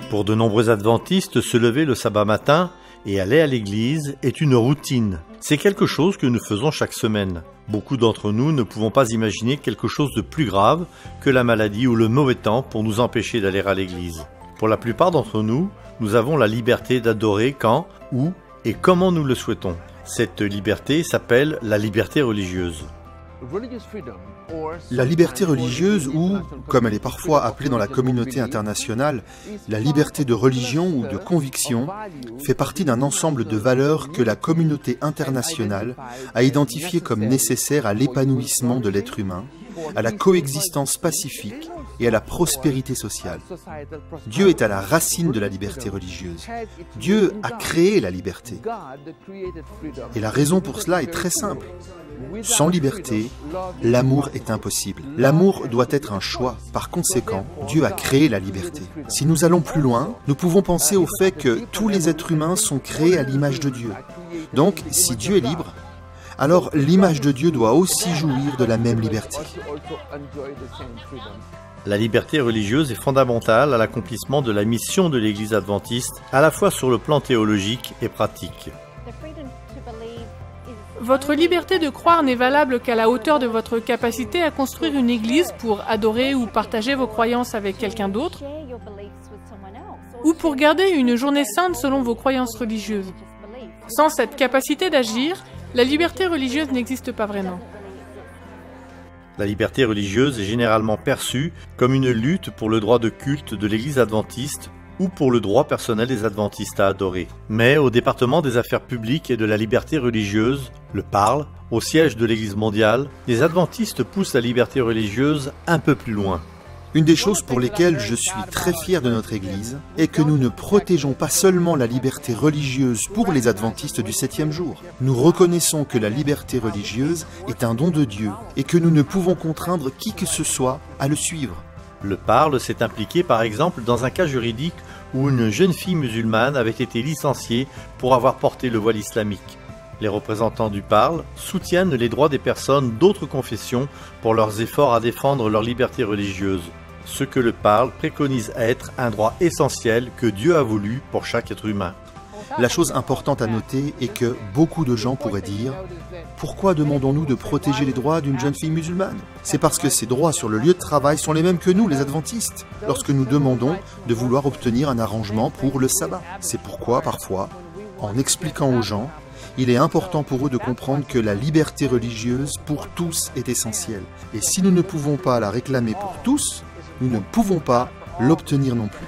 Pour de nombreux adventistes, se lever le sabbat matin et aller à l'église est une routine. C'est quelque chose que nous faisons chaque semaine. Beaucoup d'entre nous ne pouvons pas imaginer quelque chose de plus grave que la maladie ou le mauvais temps pour nous empêcher d'aller à l'église. Pour la plupart d'entre nous, nous avons la liberté d'adorer quand, où et comment nous le souhaitons. Cette liberté s'appelle la liberté religieuse. La liberté religieuse ou, comme elle est parfois appelée dans la communauté internationale, la liberté de religion ou de conviction, fait partie d'un ensemble de valeurs que la communauté internationale a identifiées comme nécessaires à l'épanouissement de l'être humain, à la coexistence pacifique et à la prospérité sociale. Dieu est à la racine de la liberté religieuse. Dieu a créé la liberté. Et la raison pour cela est très simple. Sans liberté, l'amour est impossible. L'amour doit être un choix. Par conséquent, Dieu a créé la liberté. Si nous allons plus loin, nous pouvons penser au fait que tous les êtres humains sont créés à l'image de Dieu. Donc, si Dieu est libre, alors l'image de Dieu doit aussi jouir de la même liberté. La liberté religieuse est fondamentale à l'accomplissement de la mission de l'Église adventiste, à la fois sur le plan théologique et pratique. Votre liberté de croire n'est valable qu'à la hauteur de votre capacité à construire une église pour adorer ou partager vos croyances avec quelqu'un d'autre, ou pour garder une journée sainte selon vos croyances religieuses. Sans cette capacité d'agir, la liberté religieuse n'existe pas vraiment. La liberté religieuse est généralement perçue comme une lutte pour le droit de culte de l'Église adventiste ou pour le droit personnel des adventistes à adorer. Mais au département des affaires publiques et de la liberté religieuse, le PARL, au siège de l'Église mondiale, les adventistes poussent la liberté religieuse un peu plus loin. Une des choses pour lesquelles je suis très fier de notre Église est que nous ne protégeons pas seulement la liberté religieuse pour les adventistes du 7e jour. Nous reconnaissons que la liberté religieuse est un don de Dieu et que nous ne pouvons contraindre qui que ce soit à le suivre. Le PARL s'est impliqué par exemple dans un cas juridique où une jeune fille musulmane avait été licenciée pour avoir porté le voile islamique. Les représentants du PARL soutiennent les droits des personnes d'autres confessions pour leurs efforts à défendre leur liberté religieuse, ce que le PARL préconise être un droit essentiel que Dieu a voulu pour chaque être humain. La chose importante à noter est que beaucoup de gens pourraient dire « Pourquoi demandons-nous de protéger les droits d'une jeune fille musulmane ?» C'est parce que ses droits sur le lieu de travail sont les mêmes que nous, les adventistes, lorsque nous demandons de vouloir obtenir un arrangement pour le sabbat. C'est pourquoi, parfois, en expliquant aux gens, il est important pour eux de comprendre que la liberté religieuse pour tous est essentielle. Et si nous ne pouvons pas la réclamer pour tous, nous ne pouvons pas l'obtenir non plus.